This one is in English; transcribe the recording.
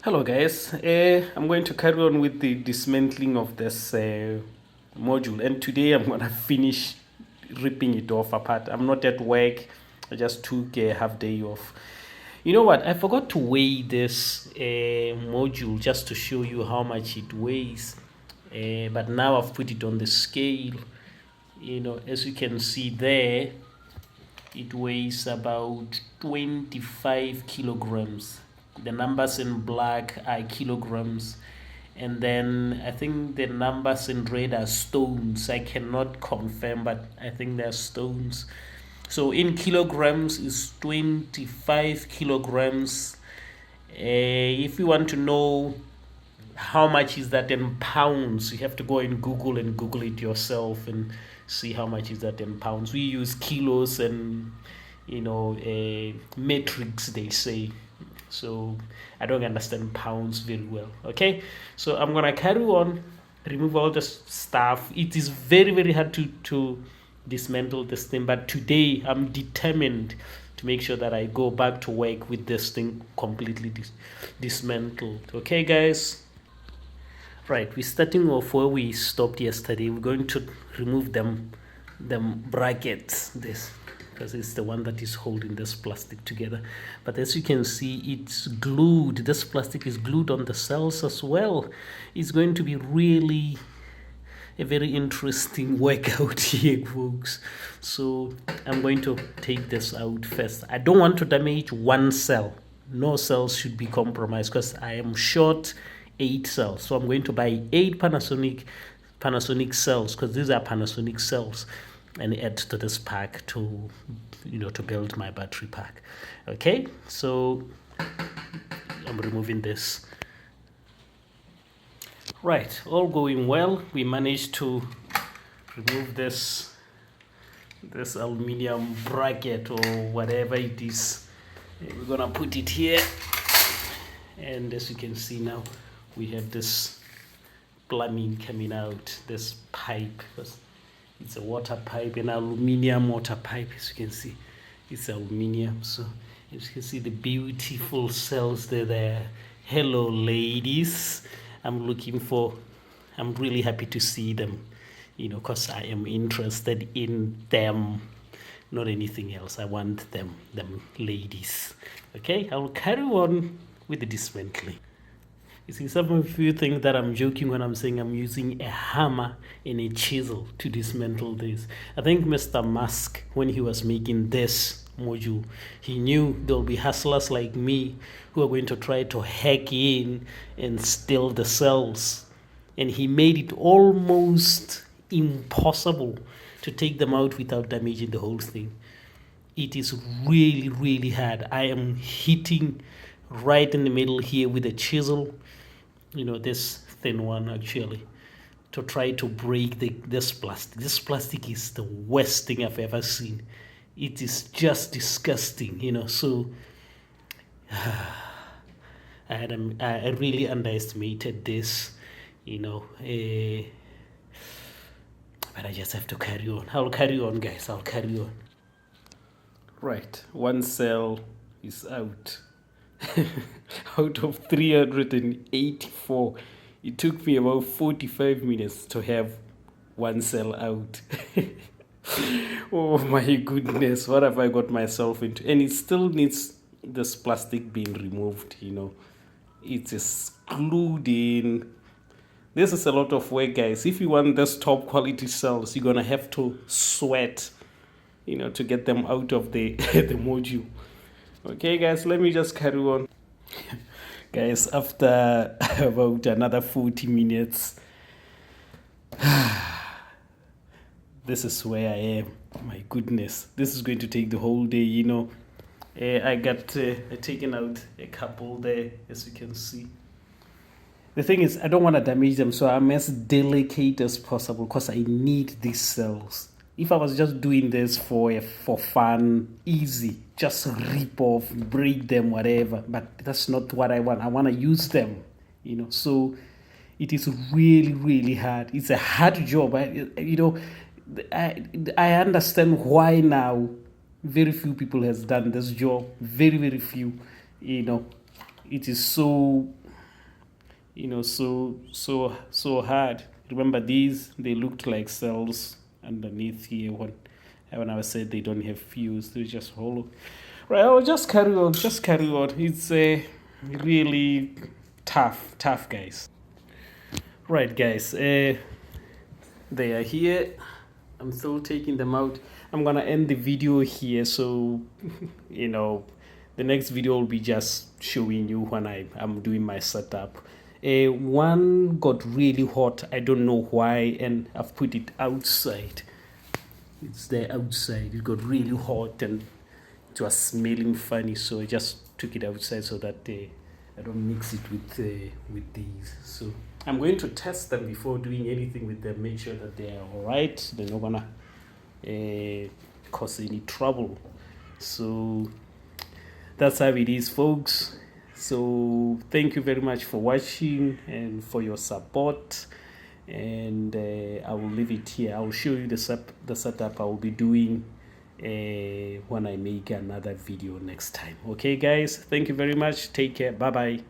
Hello guys, I'm going to carry on with the dismantling of this module, and today I'm gonna finish ripping it off apart. I'm not at work, I just took a half day off. You know what, I forgot to weigh this module just to show you how much it weighs, but now I've put it on the scale. You know, as you can see there, it weighs about 25 kilograms. The numbers in black are kilograms, and then I think the numbers in red are stones. I cannot confirm, but I think they're stones. So in kilograms is 25 kilograms. If you want to know how much is that in pounds, you have to go and Google it yourself and see how much is that in pounds. We use kilos and metrics, they say. So I don't understand pounds very well. Okay, so I'm gonna carry on, remove all the stuff. It is very, very hard to dismantle this thing, but today I'm determined to make sure that I go back to work with this thing completely dismantled. Okay guys, right, we're starting off where we stopped yesterday. We're going to remove them brackets, this, because it's the one that is holding this plastic together. But as you can see, it's glued. This plastic is glued on the cells as well. It's going to be really a very interesting workout here, folks. So I'm going to take this out first. I don't want to damage one cell. No cells should be compromised because I am short 8 cells. So I'm going to buy 8 Panasonic cells, because these are Panasonic cells, and add to this pack to build my battery pack. Okay, so I'm removing this. Right, all going well. We managed to remove this aluminium bracket or whatever it is. We're gonna put it here, and as you can see now, we have this plumbing coming out, this pipe. It's a water pipe, an aluminium water pipe. As you can see, it's aluminium. So as you can see, the beautiful cells there. Hello ladies, I'm really happy to see them, because I am interested in them, not anything else. I want them ladies. Okay, I'll carry on with the dismantling. You see, some of you think that I'm joking when I'm saying I'm using a hammer and a chisel to dismantle this. I think Mr. Musk, when he was making this module, he knew there'll be hustlers like me who are going to try to hack in and steal the cells. And he made it almost impossible to take them out without damaging the whole thing. It is really, really hard. I am hitting right in the middle here with a chisel, this thin one actually, to try to break this plastic. This plastic is the worst thing I've ever seen. It is just disgusting, so I really underestimated this, but I just have to carry on. I'll carry on, guys. I'll carry on. Right, one cell is out. Out of 384, it took me about 45 minutes to have one cell out. Oh my goodness, what have I got myself into? And it still needs this plastic being removed. It is glued in. This is a lot of work, guys. If you want this top quality cells, you're gonna have to sweat, to get them out of the the module. Okay guys, let me just carry on. Guys, after about another 40 minutes, this is where I am. My goodness, this is going to take the whole day. I got taken out a couple there, as you can see. The thing is, I don't want to damage them, so I'm as delicate as possible because I need these cells. If I was just doing this for fun, easy, just rip off, break them, whatever. But that's not what I want. I want to use them, So it is really, really hard. It's a hard job. I understand why now very few people has done this job. Very, very few. It is so so hard. Remember, these, they looked like cells underneath here when I said they don't have fuse, they're just hollow. Right, I'll just carry on. It's really tough, guys. Right, guys, they are here. I'm still taking them out. I'm gonna end the video here, so the next video will be just showing you when I'm doing my setup. One got really hot, I don't know why, and I've put it outside. It's there outside. It got really hot and it was smelling funny, so I just took it outside so that I don't mix it with these. So I'm going to test them before doing anything with them, make sure that they are all right, they're not gonna cause any trouble. So that's how it is, folks. So thank you very much for watching and for your support, and I will leave it here. I will show you the setup I will be doing when I make another video next time. Okay, guys, thank you very much. Take care. Bye bye.